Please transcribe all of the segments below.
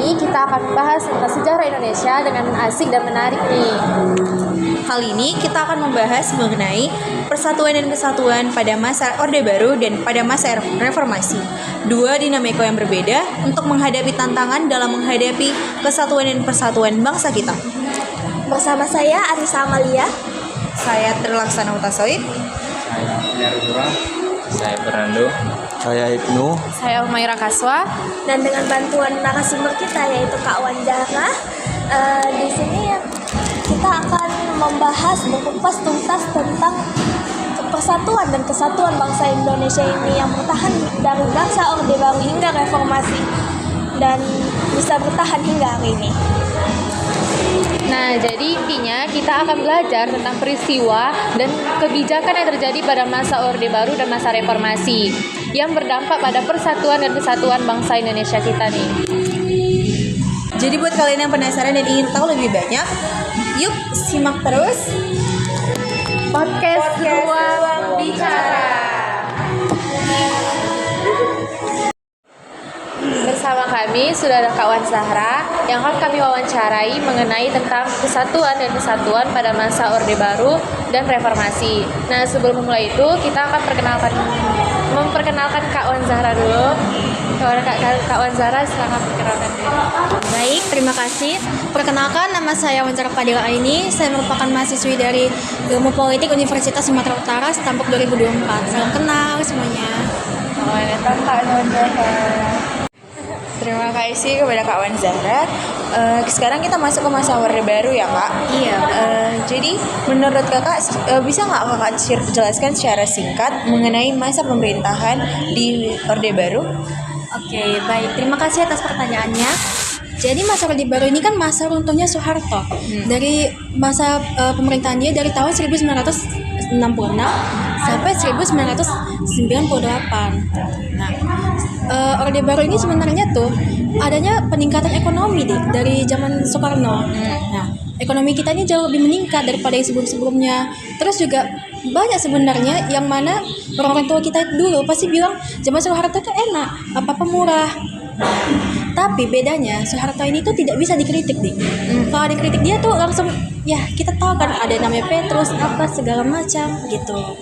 ini kita akan membahas tentang sejarah Indonesia dengan asik dan menarik nih. Kali ini kita akan membahas mengenai persatuan dan kesatuan pada masa Orde Baru dan pada masa Reformasi. Dua dinamika yang berbeda untuk menghadapi tantangan dalam menghadapi kesatuan dan persatuan bangsa kita. Bersama saya Arisa Amalia. Saya Terlaksana Utasoid. Saya Nyarudura. Saya Fernando. Saya Ibnu. Saya Umaira Kaswa. Dan dengan bantuan narasumber kita yaitu Kak Wanjara, di sini kita akan membahas mengupas tuntas tentang persatuan dan kesatuan bangsa Indonesia ini yang bertahan dari masa Orde Baru hingga Reformasi dan bisa bertahan hingga hari ini. Nah, jadi intinya kita akan belajar tentang peristiwa dan kebijakan yang terjadi pada masa Orde Baru dan masa Reformasi yang berdampak pada persatuan dan kesatuan bangsa Indonesia kita nih. Jadi buat kalian yang penasaran dan ingin tahu lebih banyak, yuk simak terus Podcast Ruang Bicara. Bersama kami sudah ada Kak Wan Zahra yang akan kami wawancarai mengenai tentang kesatuan dan kesatuan pada masa Orde Baru dan Reformasi. Nah, sebelum memulai itu kita akan memperkenalkan Kak Wan Zahra dulu. Kak Wan Zahra, silakan perkenalkan diri. Baik, terima kasih. Perkenalkan, nama saya Wanjara Fadila Aini. Saya merupakan mahasiswi dari Ilmu Politik Universitas Sumatera Utara, Setampuk 2024. Salam kenal semuanya. Terima kasih kepada Kak Wan Zahra. Sekarang kita masuk ke masa Orde Baru ya Kak? Iya. Jadi menurut Kakak bisa nggak Kakak jelaskan secara singkat mengenai masa pemerintahan di Orde Baru? Oke, baik. Terima kasih atas pertanyaannya. Jadi masa Orde Baru ini kan masa runtuhnya Soeharto. Dari masa pemerintahan dia dari tahun 1966 sampai 1998. Nah, Orde Baru ini sebenarnya tuh adanya peningkatan ekonomi dari zaman Soekarno. Nah, ekonomi kita ini jauh lebih meningkat daripada yang sebelum-sebelumnya. Terus juga banyak sebenarnya yang mana orang-orang tua kita dulu pasti bilang zaman Soeharto itu enak, apa-apa murah. Tapi bedanya Soeharto ini tuh tidak bisa dikritik nih. Kalau dikritik dia tuh langsung ya kita tahu kan ada namanya Petrus apa segala macam gitu.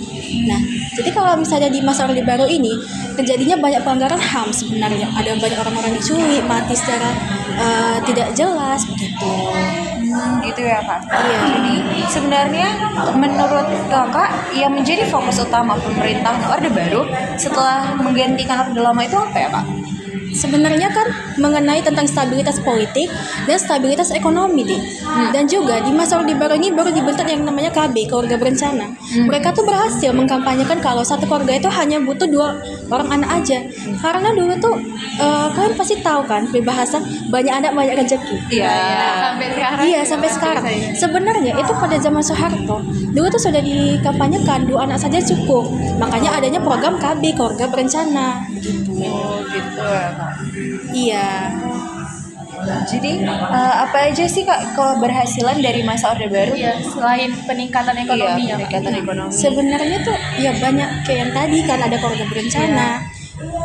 Nah, jadi kalau misalnya di masa Orde Baru ini terjadinya banyak pelanggaran HAM sebenarnya. Ada banyak orang-orang diculik, mati secara tidak jelas begitu. Gitu ya Kak? Iya. Jadi sebenarnya menurut Kakak yang menjadi fokus utama pemerintahan Orde Baru setelah menggantikan Orde Lama itu apa ya Kak? Sebenarnya kan mengenai tentang stabilitas politik dan stabilitas ekonomi deh. Dan juga di masa Orde Baru ini baru dibentuk yang namanya KB, keluarga berencana. Mereka tuh berhasil mengkampanyekan kalau satu keluarga itu hanya butuh 2 orang anak aja. Karena dulu tuh kalian pasti tahu kan peribahasa banyak anak banyak rezeki. Iya. Sampai sekarang. Iya, sampai sekarang. Sebenarnya itu pada zaman Soeharto dulu tuh sudah dikampanyekan 2 anak saja cukup. Makanya adanya program KB, keluarga berencana begitu. Oh gitu ya Kak. Iya. Jadi apa aja sih Kak keberhasilan dari masa Orde Baru? Iya, selain peningkatan ekonomi ya, Kak. peningkatan ekonomi. Sebenarnya tuh ya banyak kayak yang tadi kan ada keluarga berencana.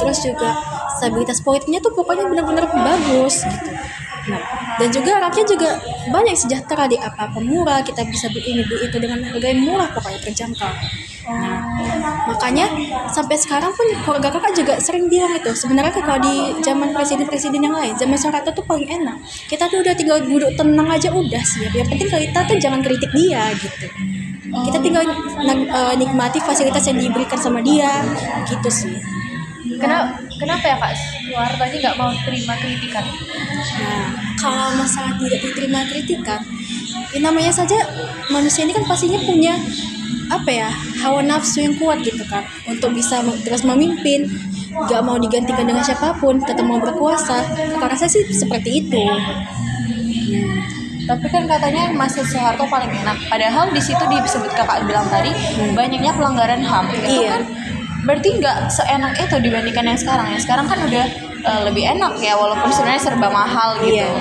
Terus juga stabilitas politiknya tuh pokoknya benar-benar bagus gitu. Nah, dan juga rakyat juga banyak sejahtera di apa-apa murah, kita bisa beli ini beli itu dengan harga yang murah pokoknya terjangkau. Nah, makanya sampai sekarang pun keluarga kakak juga sering bilang itu sebenarnya kalau di zaman presiden-presiden yang lain, zaman Soeharto tuh paling enak. Kita tuh udah tinggal duduk tenang aja udah siap. Yang penting kita tuh jangan kritik dia gitu. Kita tinggal nikmati fasilitas yang diberikan sama dia gitu sih. Kenapa ya Kak Soeharto ini nggak mau terima kritikan? Nah, kalau masalah tidak diterima kritikan, ya namanya saja manusia ini kan pastinya punya hawa nafsu yang kuat gitu kan untuk bisa terus memimpin, gak mau digantikan dengan siapapun, tetap mau berkuasa. Kakak rasa sih seperti itu. Tapi kan katanya masa Soeharto paling enak. Padahal di situ disebut Kakak bilang tadi banyaknya pelanggaran HAM. Itu Iya. kan berarti nggak seenak itu dibandingkan yang sekarang. Yang sekarang kan udah lebih enak ya walaupun sebenarnya serba mahal gitu. Iya.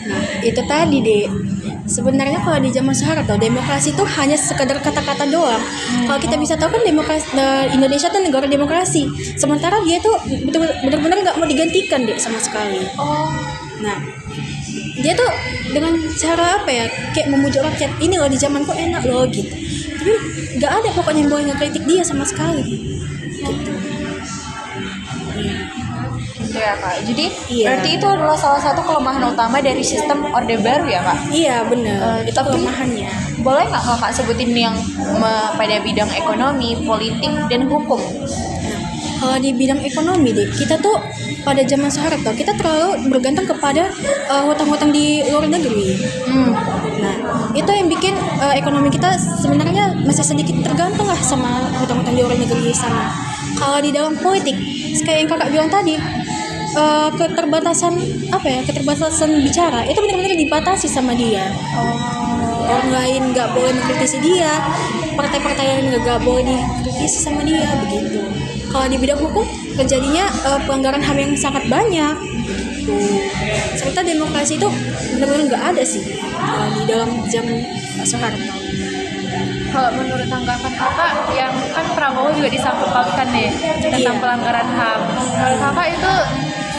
Nah, itu tadi deh. Sebenarnya kalau di zaman Soeharto demokrasi itu hanya sekedar kata-kata doang. Kalau kita bisa tahu kan demokrasi Indonesia tuh negara demokrasi. Sementara dia tuh benar-benar nggak mau digantikan deh sama sekali. Nah, dia tuh dengan cara apa ya, kayak memujuk rakyat, ini loh di zamanku enak loh gitu, tapi nggak ada pokoknya yang boleh ngekritik dia sama sekali gitu. Gitu ya Kak. Jadi Iya. berarti itu adalah salah satu kelemahan utama dari sistem Orde Baru ya Kak. Iya benar, itu tapi- kelemahannya. Boleh nggak Kakak sebutin yang pada bidang ekonomi, politik, dan hukum? Kalau di bidang ekonomi deh, kita tuh pada zaman Soeharto kita terlalu bergantung kepada hutang-hutang di luar negeri. Nah, itu yang bikin ekonomi kita sebenarnya masih sedikit tergantung lah sama hutang-hutang di luar negeri sana. Kalau di dalam politik, kayak yang kakak bilang tadi, keterbatasan bicara itu benar-benar dibatasi sama dia. Orang lain nggak boleh mengkritisi dia, partai-partai lain nggak boleh dikritisi sama dia, begitu. Kalau di bidang hukum terjadinya pelanggaran HAM yang sangat banyak, gitu. Serta demokrasi itu benar-benar nggak ada sih di dalam zaman Pak Soeharto. Kalau menurut tanggapan kakak, yang kan Prabowo juga disangkut pautkan nih tentang Iya. pelanggaran HAM. Menurut kakak itu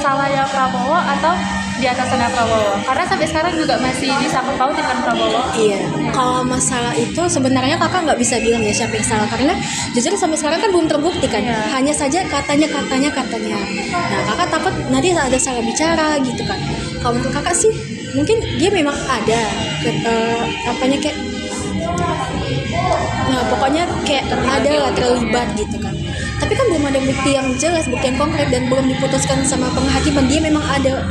salahnya Prabowo atau di atasannya Prabowo? Karena sampai sekarang juga masih disangkut pautin kan Prabowo. Iya, kalau masalah itu sebenarnya kakak nggak bisa bilang ya siapa yang salah, karena jujur sampai sekarang kan belum terbukti kan. Iya. Hanya saja katanya. Nah kakak takut nanti ada salah bicara gitu kan. Kalau menurut kakak sih mungkin dia memang ada kayak nah pokoknya kayak ada lah terlibat gitu kan. Tapi kan belum ada bukti yang jelas, bukti yang konkret, dan belum diputuskan sama penghakiman dia memang ada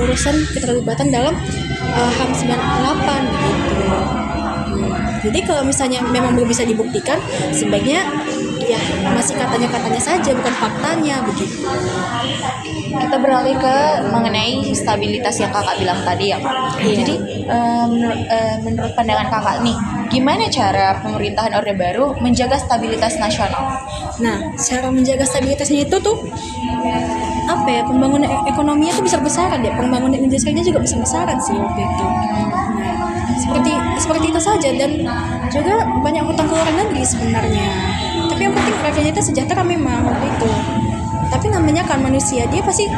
urusan keterlibatan dalam HAM 98 gitu. Jadi kalau misalnya memang belum bisa dibuktikan, sebaiknya ya masih katanya saja, bukan faktanya begitu. Kita beralih ke mengenai stabilitas yang kakak bilang tadi ya Kak. Iya. Jadi menurut pandangan kakak nih, gimana cara pemerintahan Orde Baru menjaga stabilitas nasional? Nah, cara menjaga stabilitasnya itu tuh apa ya, pembangunan ekonominya tuh besar-besaran deh, pembangunan industrinya juga besar-besaran sih waktu itu. Nah, seperti itu saja, dan juga banyak hutang ke luar negeri sebenarnya. Tapi yang penting rakyatnya itu sejahtera memang waktu itu. Tapi namanya kan manusia, dia pasti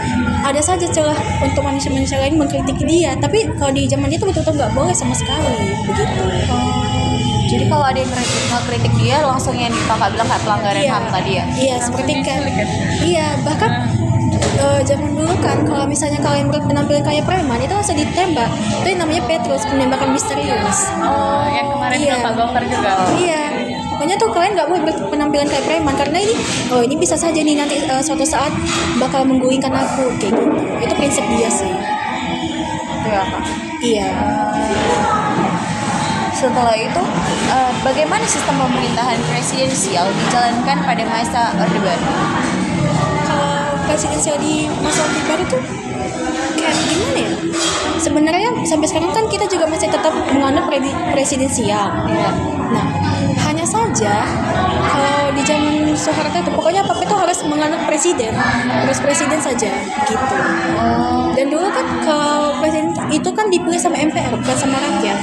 ada saja celah untuk manusia-manusia lain mengkritik dia. Tapi kalau di zaman itu betul-betul nggak boleh sama sekali begitu. Jadi kalau ada yang ngekritik dia, langsung yang kakak bilang kayak pelanggaran HAM tadi ya? Iya, seperti kan. Iya, bahkan zaman dulu kan kalau misalnya kalian berpenampilan kayak preman itu langsung ditembak. Itu yang namanya Petrus, penembakan misterius. Oh, yang kemarin Iya. juga Pak Gofar juga. Iya. Pokoknya tuh kalian nggak boleh berpenampilan kayak preman, karena ini bisa saja nih nanti suatu saat bakal menggulingkan aku kayak gitu. Itu prinsip dia sih. Itu ya Kak. Iya. Setelah itu, bagaimana sistem pemerintahan presidensial dijalankan pada masa Orde Baru? Kalau presidensial di masa Orde Baru tuh kayak gimana ya? Sebenarnya sampai sekarang kan kita juga masih tetap menganut presidensial. Iya. Nah, hanya saja kalau di zaman Soeharto itu pokoknya apa itu harus menganut presiden, terus presiden saja gitu. Dan dulu kan kalau presiden itu kan dipilih sama MPR bukan sama rakyat.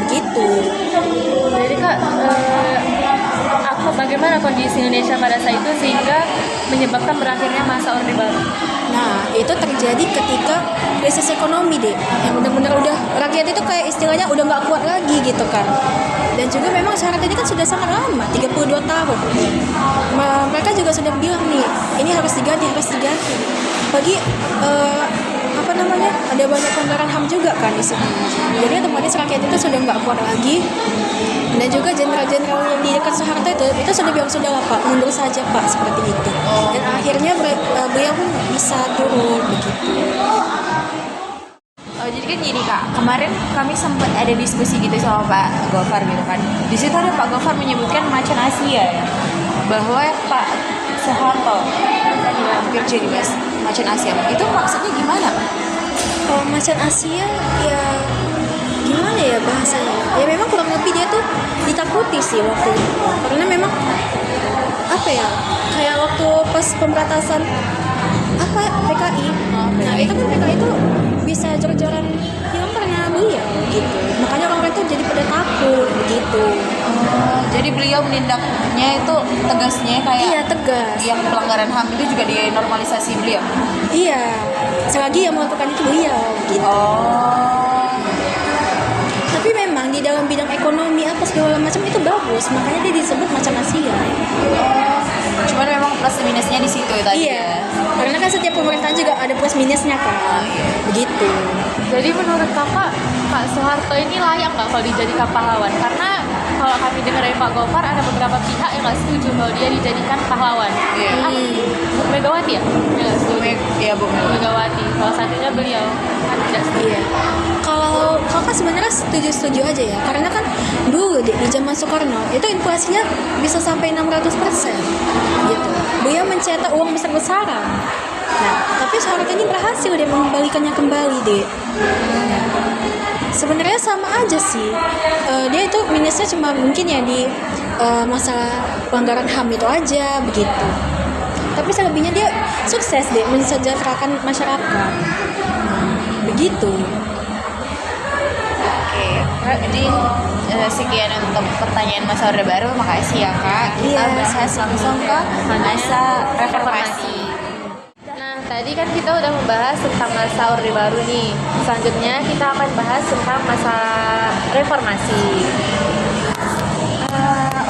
Begitu. Jadi kak, bagaimana kondisi Indonesia pada saat itu sehingga menyebabkan berakhirnya masa Orde Baru? Nah, itu terjadi ketika krisis ekonomi deh, yang benar-benar udah rakyat itu kayak istilahnya udah nggak kuat lagi gitu kan. Dan juga memang syarat ini kan sudah sangat lama, 32 tahun. Mereka juga sudah bilang nih, ini harus diganti. Bagi ada banyak pelanggaran HAM juga kan di sini. Jadi otomatis rakyat itu sudah nggak kuat lagi. Dan juga jenderal-jenderal yang di dekat Soeharto itu sudah bilang, sudah lah Pak, mundur saja Pak, seperti itu. Dan akhirnya beliau pun bisa turun begitu. Jadi kan gini Kak, kemarin kami sempat ada diskusi gitu sama Pak Gofar gitu kan. Di situ ada Pak Gofar menyebutkan macan Asia ya, bahwa Pak Soeharto hampir jadi macan Asia. Itu maksudnya gimana Pak? Kalau macan Asia ya gimana ya bahasanya? Ya memang kurang lebih dia tuh ditakuti sih waktu itu. Karena memang kayak waktu pas pemberantasan PKI. Nah, itu kan PKI itu bisa jor-joran hilang karena beliau gitu. Makanya orang-orang itu jadi pada takut begitu. Jadi beliau menindaknya itu tegasnya kayak Iya, tegas. yang pelanggaran HAM itu juga dinormalisasi beliau. Iya, selagi yang melakukan itu beliau gitu. Tapi memang di dalam bidang ekonomi apa segala macam itu bagus, makanya dia disebut macan Asia. Cuman memang plus minusnya di situ tadi. Iya, karena kan setiap pemerintahan juga ada plus minusnya kan. Begitu. Jadi menurut kakak, Pak Soeharto ini layak nggak kalau dijadikan pahlawan? Karena kalau kami dengar dari Pak Gofar ada beberapa pihak yang nggak setuju kalau dia dijadikan pahlawan. Iya. Bu Megawati ya? Yang nggak setuju. Iya, Bu Megawati. Salah satunya beliau kan tidak setuju. Iya. Kalau kakak sebenarnya setuju-setuju aja ya, karena kan dulu di zaman Soekarno itu inflasinya bisa sampai 600% gitu. Beliau mencetak uang besar-besaran. Nah, tapi Soeharto ini berhasil dia mengembalikannya kembali deh. Nah, sebenarnya sama aja sih. Dia itu minusnya cuma mungkin ya di masalah pelanggaran HAM itu aja begitu. Tapi selebihnya dia sukses deh mensejahterakan masyarakat. Begitu. Oke, jadi sekian untuk pertanyaan masa Orde Baru. Makasih ya Kak. Kita Iya. bahas langsung ke masa reformasi. Nah, tadi kan kita udah membahas tentang masa Orde Baru nih. Selanjutnya kita akan bahas tentang masa reformasi.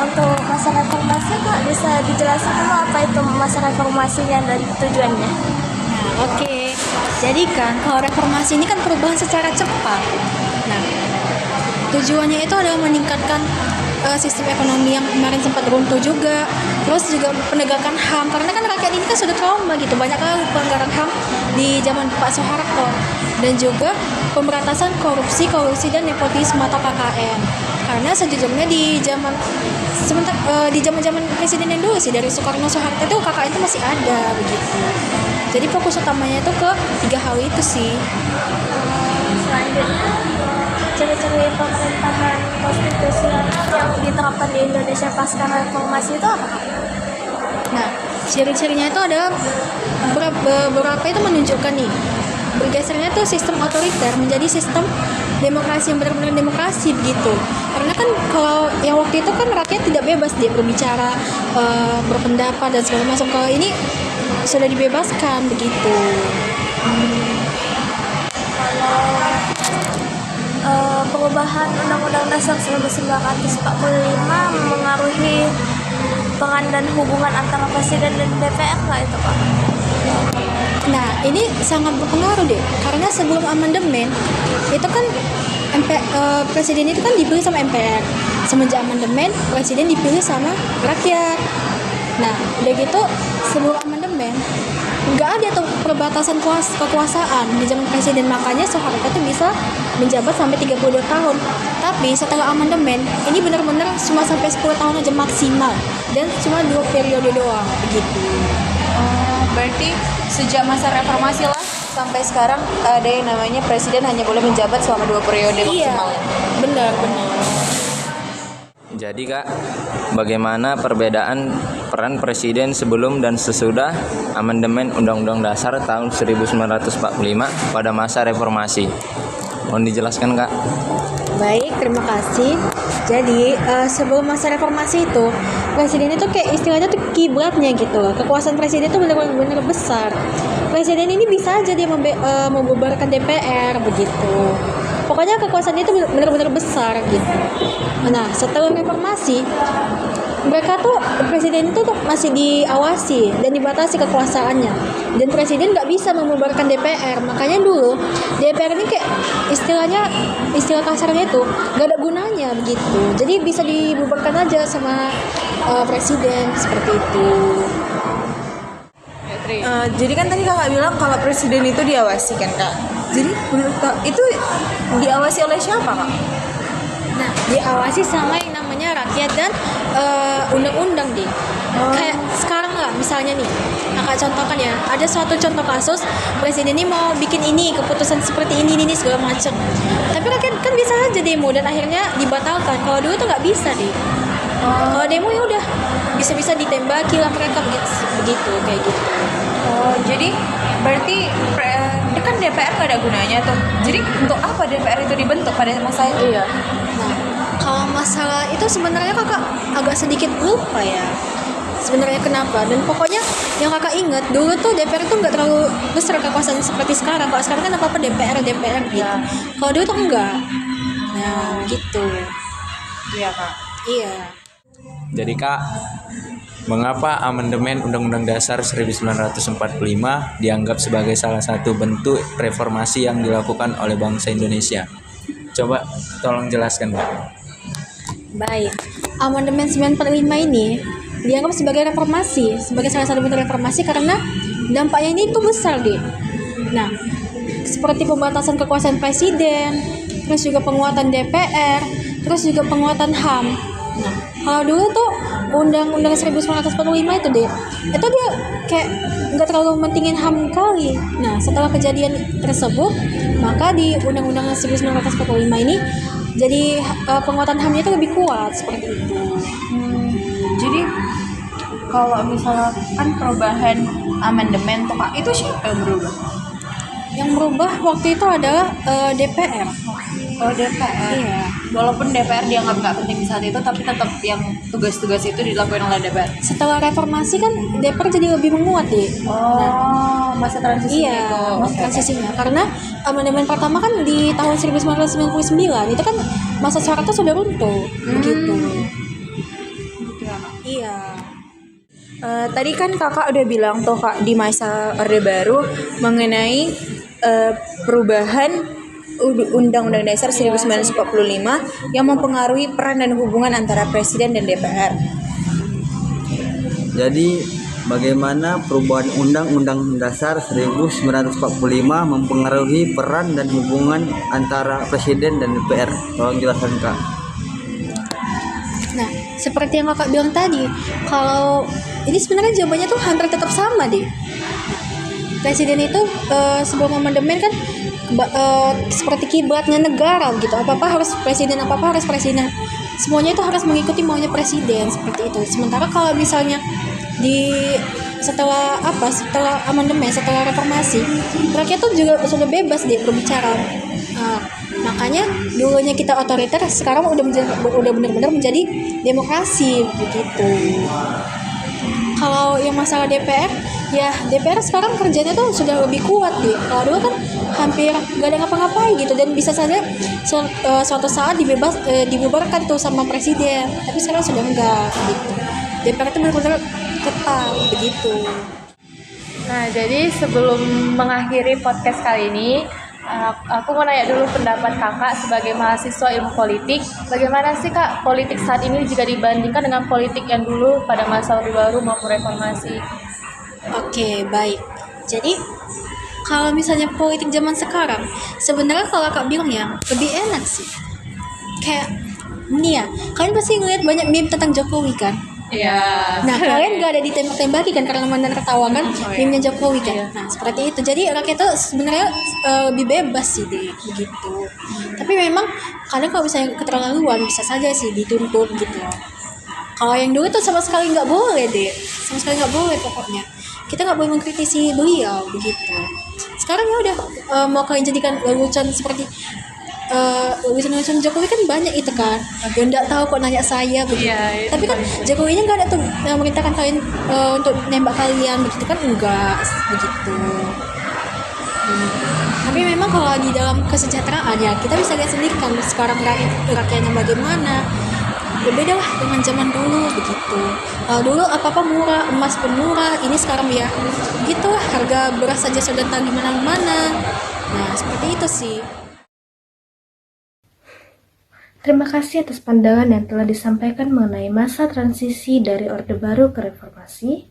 Untuk masa reformasi Kak bisa dijelaskan dulu apa itu masa reformasinya dan tujuannya? Nah, oke. Jadi kan kalau reformasi ini kan perubahan secara cepat. Nah, tujuannya itu adalah meningkatkan sistem ekonomi yang kemarin sempat runtuh juga. Terus juga penegakan HAM, karena kan rakyat ini kan sudah trauma gitu. Banyak kali pelanggaran HAM di zaman Pak Soeharto. Dan juga pemberantasan korupsi dan nepotisme atau KKN. Karena sejujurnya di zaman presiden yang dulu sih, dari Soekarno Soeharto itu KKN itu masih ada begitu. Jadi fokus utamanya itu ke 3 hal itu sih. Selanjutnya ciri-ciri pemerintahan konstitusional yang diterapkan di Indonesia pasca reformasi itu apa? Nah, ciri-cirinya itu ada beberapa itu menunjukkan nih bergesernya tuh sistem otoriter menjadi sistem demokrasi yang benar-benar demokrasi begitu. Karena kan kalau yang waktu itu kan rakyat tidak bebas dia berbicara, berpendapat dan segala macam. Kalau ini sudah dibebaskan begitu. Perubahan Undang-Undang Dasar 1945 mengaruhi peran dan hubungan antara presiden dan DPR nggak itu Pak? Nah, ini sangat berpengaruh deh. Karena sebelum amandemen itu kan presiden itu kan dipilih sama MPR. Semenjak amandemen, presiden dipilih sama rakyat. Nah, udah gitu sebelum amandemen nggak ada tuh perbatasan kekuasaan di zaman presiden, makanya Soeharto itu bisa menjabat sampai 32 tahun. Tapi setelah amandemen ini benar-benar cuma sampai 10 tahun aja maksimal dan cuma 2 periode doang begitu. Berarti sejak masa reformasi lah sampai sekarang ada yang namanya presiden hanya boleh menjabat selama 2 periode maksimal. Iya, benar. Jadi Kak, bagaimana perbedaan peran presiden sebelum dan sesudah amandemen Undang-Undang Dasar tahun 1945 pada masa reformasi? Mohon dijelaskan Kak. Baik, terima kasih. Jadi sebelum masa reformasi itu presiden itu kayak istilahnya tuh kiblatnya gitu. Kekuasaan presiden itu benar-benar besar. Presiden ini bisa aja dia membubarkan DPR begitu. Pokoknya kekuasaan itu benar-benar besar gitu. Nah, setelah reformasi mereka tuh presiden itu tuh masih diawasi dan dibatasi kekuasaannya, dan presiden nggak bisa membubarkan DPR. Makanya dulu DPR ini kayak istilah kasarnya itu nggak ada gunanya begitu, jadi bisa dibubarkan aja sama presiden seperti itu. Jadi kan tadi kakak bilang kalau presiden itu diawasi kan Kak. Jadi menurut Kak itu diawasi oleh siapa Kak? Nah, diawasi sama yang namanya rakyat dan undang-undang deh. Kayak sekarang lah misalnya nih, kakak contohkan ya, ada suatu contoh kasus presiden ini mau bikin ini keputusan seperti ini segala macam. Tapi rakyat kan bisa aja demo dan akhirnya dibatalkan. Kalau dulu tuh nggak bisa deh. Kalau demo ya udah bisa-bisa ditembaki lah mereka begitu kayak gitu. Jadi berarti kan DPR gak ada gunanya tuh. Jadi untuk apa DPR itu dibentuk pada masa itu? Iya. Nah, kalau masalah itu sebenarnya kakak agak sedikit lupa ya. sebenarnya kenapa. Dan pokoknya yang kakak ingat dulu tuh DPR tuh nggak terlalu besar kekuasaan seperti sekarang. Kalau sekarang kan apa DPR gitu. Kalau dulu tuh enggak. Nah gitu. Iya Kak. Iya. Jadi Kak, mengapa amandemen Undang-Undang Dasar 1945 dianggap sebagai salah satu bentuk reformasi yang dilakukan oleh bangsa Indonesia? Coba tolong jelaskan Kak. Baik, amandemen 945 ini dianggap sebagai reformasi, sebagai salah satu bentuk reformasi karena dampaknya ini tuh besar deh. Nah, seperti pembatasan kekuasaan presiden, terus juga penguatan DPR, terus juga penguatan HAM. Nah, kalau dulu tuh Undang-Undang 1945 itu deh, itu dia kayak nggak terlalu mentingin HAM kali. Nah, setelah kejadian tersebut, maka di Undang-Undang 1945 ini jadi penguatan HAM-nya itu lebih kuat seperti itu. Jadi kalau misalnya kan perubahan amandemen tuh Kak, itu siapa yang berubah? Yang berubah waktu itu adalah DPR. Oh DPR. Iya. Walaupun DPR dianggap nggak penting di saat itu, tapi tetap yang tugas-tugas itu dilakukan oleh DPR. Setelah reformasi kan DPR jadi lebih menguat deh. Oh, masa transisi Iya, itu. masa transisinya. Karena amandemen pertama kan di tahun 1999, itu kan masa syaratnya sudah runtuh. Begitu. Iya. Tadi kan kakak udah bilang tuh Kak di masa Orde Baru mengenai perubahan Undang-Undang Dasar 1945 yang mempengaruhi peran dan hubungan antara Presiden dan DPR. Jadi bagaimana perubahan Undang-Undang Dasar 1945 mempengaruhi peran dan hubungan antara Presiden dan DPR? Tolong jelaskan Kak. Nah, seperti yang kakak bilang tadi, kalau ini sebenarnya jawabannya tuh hampir tetap sama deh. Presiden itu sebelum amandemen kan seperti kiblatnya negara gitu. Apa-apa harus presiden, apa-apa harus presiden. Semuanya itu harus mengikuti maunya presiden seperti itu. Sementara kalau misalnya setelah amandemen, setelah reformasi, rakyat tuh juga sudah bebas deh berbicara. Makanya dulunya kita otoriter, sekarang udah benar-benar menjadi demokrasi begitu. Kalau yang masalah DPR, ya DPR sekarang kerjanya tuh sudah lebih kuat deh. Kalau dulu kan hampir gak ada ngapa-ngapain gitu, dan bisa saja suatu saat dibubarkan tuh sama presiden. Tapi sekarang sudah enggak gitu. DPR itu benar-benar ketat begitu. Nah, jadi sebelum mengakhiri podcast kali ini, aku mau nanya dulu pendapat kakak sebagai mahasiswa ilmu politik. Bagaimana sih kak politik saat ini jika dibandingkan dengan politik yang dulu pada masa Orde Baru maupun reformasi? Oke, baik. Jadi kalau misalnya politik zaman sekarang, sebenarnya kalau kakak bilang ya lebih enak sih. Kayak ini ya, kalian pasti ngeliat banyak meme tentang Jokowi kan? Iya. Nah, kalian gak ada ditembak-tembaki kan karena mandan tertawa kan, meme-nya Jokowi kan. Nah, seperti itu. Jadi rakyat itu sebenarnya lebih bebas sih deh, begitu. Tapi memang kadang kalau misalnya keterlaluan bisa saja sih dituntut gitu. Kalau yang dulu tuh sama sekali nggak boleh deh, sama sekali nggak boleh pokoknya. Kita nggak boleh mengkritisi beliau begitu. Sekarang ya udah mau kalian jadikan lelucon seperti lukisan Jokowi kan banyak itu kan, yang nggak tahu kok nanya saya begitu. Tapi kan Jokowinya nggak ada tuh memerintahkan kalian untuk nembak kalian begitu kan, enggak begitu. Tapi memang kalau di dalam kesejahteraan ya kita bisa lihat sendiri kan sekarang rakyatnya bagaimana. Berbeda lah dengan zaman dulu begitu. Dulu apa-apa murah, emas pun murah, ini sekarang ya gitu lah, harga beras saja sudah tak gimana-gimana. Nah seperti itu sih. Terima kasih atas pandangan yang telah disampaikan mengenai masa transisi dari Orde Baru ke Reformasi.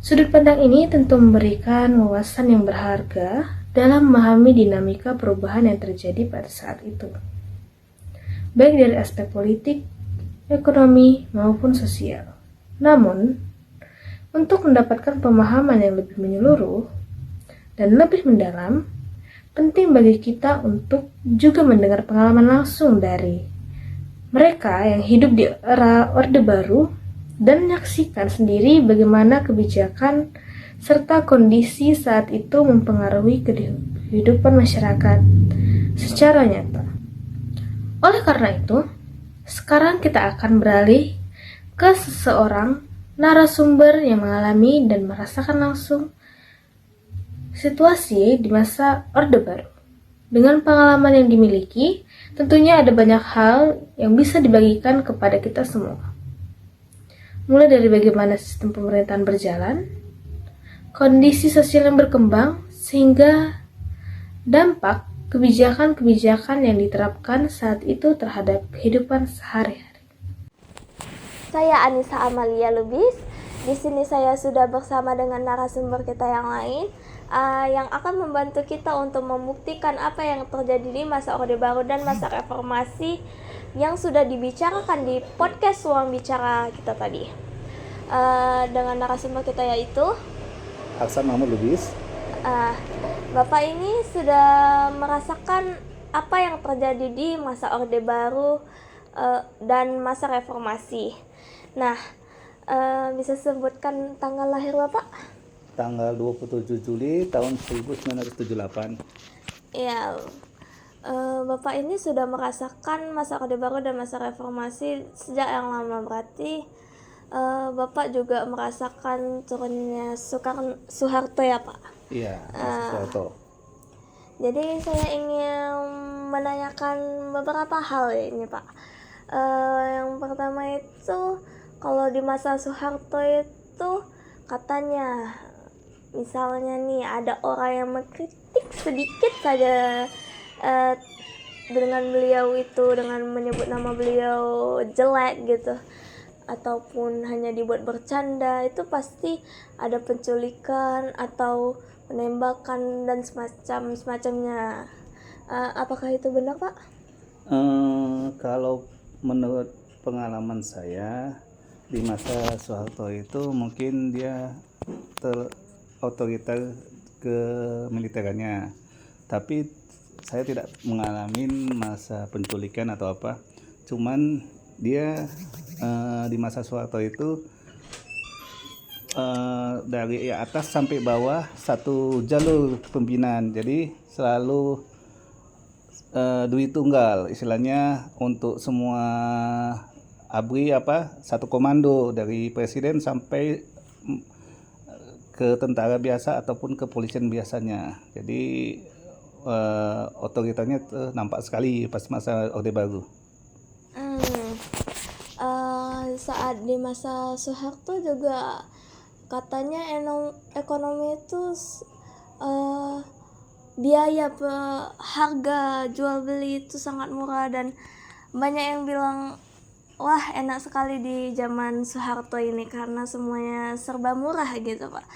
Sudut pandang ini tentu memberikan wawasan yang berharga dalam memahami dinamika perubahan yang terjadi pada saat itu, baik dari aspek politik, ekonomi, maupun sosial. Namun, untuk mendapatkan pemahaman yang lebih menyeluruh dan lebih mendalam, penting bagi kita untuk juga mendengar pengalaman langsung dari mereka yang hidup di era Orde Baru dan menyaksikan sendiri bagaimana kebijakan serta kondisi saat itu mempengaruhi kehidupan masyarakat secara nyata. Oleh karena itu, sekarang kita akan beralih ke seseorang narasumber yang mengalami dan merasakan langsung situasi di masa Orde Baru. Dengan pengalaman yang dimiliki, tentunya ada banyak hal yang bisa dibagikan kepada kita semua. Mulai dari bagaimana sistem pemerintahan berjalan, kondisi sosial yang berkembang, sehingga dampak kebijakan-kebijakan yang diterapkan saat itu terhadap kehidupan sehari-hari. Saya Anissa Amalia Lubis. Di sini saya sudah bersama dengan narasumber kita yang lain yang akan membantu kita untuk membuktikan apa yang terjadi di masa Orde Baru dan masa reformasi yang sudah dibicarakan di podcast Ruang Bicara kita tadi. Dengan narasumber kita yaitu Aksan Mahmud Lubis. Bapak ini sudah merasakan apa yang terjadi di masa Orde Baru dan masa reformasi. Nah, bisa sebutkan tanggal lahir Bapak? Tanggal 27 Juli tahun 1978. Ya, Bapak ini sudah merasakan masa Orde Baru dan masa reformasi sejak yang lama, berarti Bapak juga merasakan turunnya Soeharto ya Pak? Iya, Soeharto. Jadi saya ingin menanyakan beberapa hal ini Pak. Yang pertama itu, kalau di masa Soeharto itu katanya, misalnya nih ada orang yang mengkritik sedikit saja dengan beliau itu, dengan menyebut nama beliau jelek gitu, ataupun hanya dibuat bercanda, itu pasti ada penculikan atau penembakan dan semacamnya. Apakah itu benar Pak? Kalau menurut pengalaman saya di masa Soeharto itu mungkin dia otoriter ke militerannya, tapi saya tidak mengalami masa penculikan atau apa. Cuman dia di masa Soeharto itu dari atas sampai bawah satu jalur pimpinan, jadi selalu duit tunggal istilahnya untuk semua ABRI satu komando dari presiden sampai ke tentara biasa ataupun kepolisian biasanya. Jadi otoritasnya nampak sekali pas masa Orde Baru. Saat di masa Soeharto juga katanya ekonomi itu biaya harga jual beli itu sangat murah, dan banyak yang bilang wah enak sekali di zaman Soeharto ini karena semuanya serba murah gitu Pak.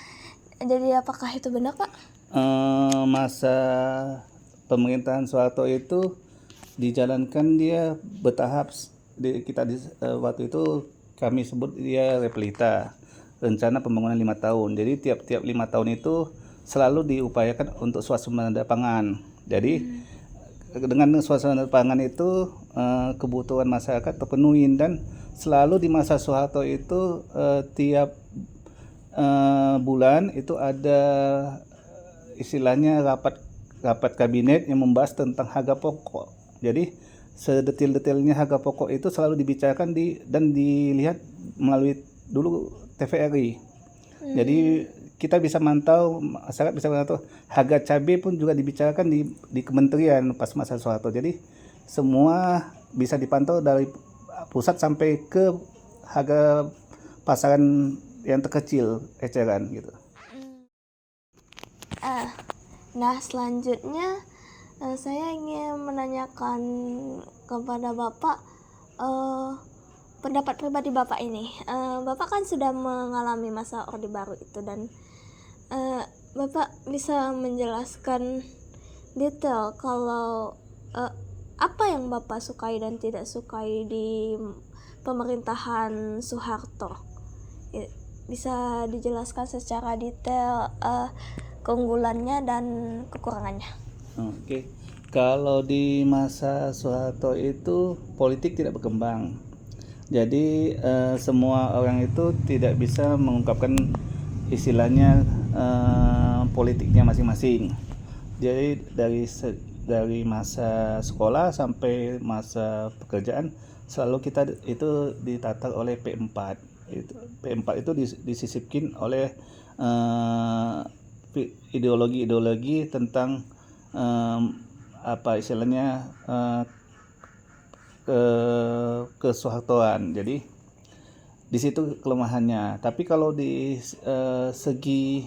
Jadi apakah itu benar Pak? Masa pemerintahan Soeharto itu dijalankan dia bertahap. Waktu itu kami sebut dia replita, rencana pembangunan 5 tahun. Jadi tiap 5 tahun itu selalu diupayakan untuk swasembada pangan. Jadi dengan swasembada pangan itu kebutuhan masyarakat terpenuhi, dan selalu di masa Soeharto itu tiap bulan itu ada istilahnya rapat kabinet yang membahas tentang harga pokok. Jadi sedetil-detilnya harga pokok itu selalu dibicarakan dan dilihat melalui dulu TVRI. Jadi kita bisa mantau, masyarakat bisa mantau harga cabai pun juga dibicarakan di kementerian pas masa Soeharto. Jadi semua bisa dipantau dari pusat sampai ke harga pasaran yang terkecil, eceran gitu. Nah selanjutnya saya ingin menanyakan kepada Bapak pendapat pribadi Bapak ini. Bapak kan sudah mengalami masa Orde Baru itu, dan Bapak bisa menjelaskan detail kalau apa yang Bapak sukai dan tidak sukai di pemerintahan Soeharto. Bisa dijelaskan secara detail keunggulannya dan kekurangannya. Oke. Kalau di masa Soeharto itu politik tidak berkembang. Jadi semua orang itu tidak bisa mengungkapkan istilahnya politiknya masing-masing. Jadi dari masa sekolah sampai masa pekerjaan selalu kita itu ditatar oleh P4. P4 itu disisipkan oleh ideologi-ideologi tentang apa istilahnya kesuhartoan. Jadi di situ kelemahannya. Tapi kalau di segi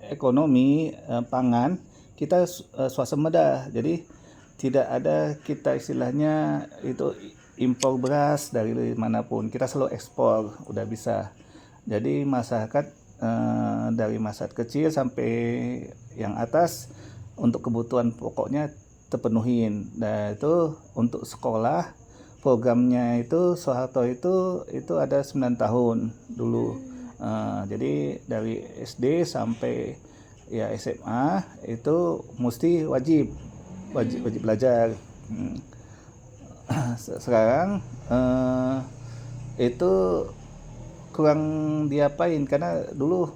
ekonomi pangan kita swasembada. Jadi tidak ada kita istilahnya itu impor beras dari manapun. Kita selalu ekspor, udah bisa. Jadi masyarakat dari masyarakat kecil sampai yang atas untuk kebutuhan pokoknya terpenuhin. Dan itu untuk sekolah programnya itu Soeharto itu ada 9 tahun dulu. Jadi dari SD sampai ya SMA itu mesti wajib belajar. Sekarang itu kurang diapain karena dulu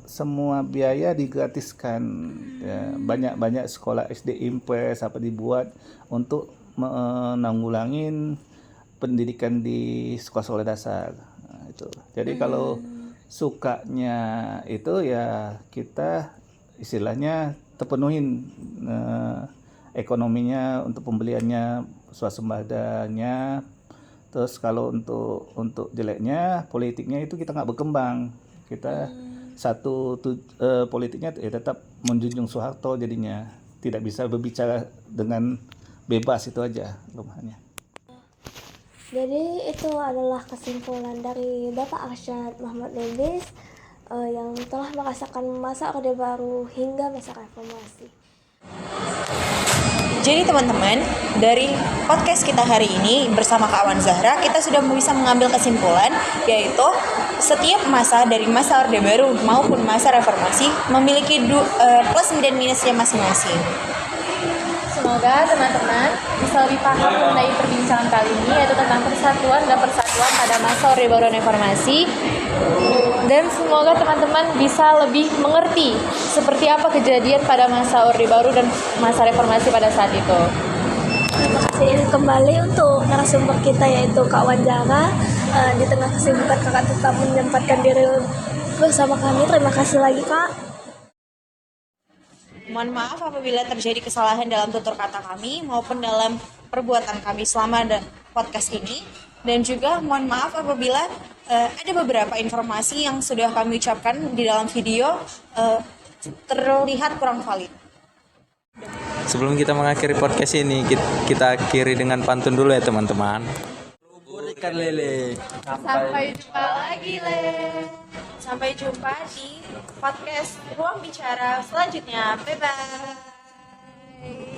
semua biaya digratiskan ya, banyak sekolah SD impres apa dibuat untuk menanggulangin pendidikan di sekolah dasar. Nah, itu. Jadi kalau sukanya itu ya kita istilahnya terpenuhin ekonominya untuk pembeliannya swasembadanya. Terus kalau untuk jeleknya politiknya itu kita nggak berkembang. Kita politiknya ya tetap menjunjung Soeharto, jadinya tidak bisa berbicara dengan bebas, itu aja kelemahannya. Jadi itu adalah kesimpulan dari Bapak Arsyad Muhammad Lubis yang telah merasakan masa Orde Baru hingga masa reformasi. Jadi teman-teman, dari podcast kita hari ini bersama Kak Wan Zahra, kita sudah bisa mengambil kesimpulan, yaitu setiap masa dari masa Orde Baru maupun masa reformasi memiliki plus dan minusnya masing-masing. Semoga teman-teman bisa lebih paham mengenai perbincangan kali ini, yaitu tentang persatuan pada masa Orde Baru dan Reformasi. Dan semoga teman-teman bisa lebih mengerti seperti apa kejadian pada masa Orde Baru dan masa Reformasi pada saat itu. Terima kasih kembali untuk narasumber kita yaitu Kak Wan Zahra. Di tengah kesibukan kakak tetap menyempatkan diri bersama kami. Terima kasih lagi Kak. Mohon maaf apabila terjadi kesalahan dalam tutur kata kami maupun dalam perbuatan kami selama podcast ini. Dan juga mohon maaf apabila ada beberapa informasi yang sudah kami ucapkan di dalam video terlihat kurang valid. Sebelum kita mengakhiri podcast ini, kita akhiri dengan pantun dulu ya teman-teman. Ikan lele. Sampai jumpa lagi, Le. Sampai jumpa di podcast Ruang Bicara selanjutnya. Bye-bye.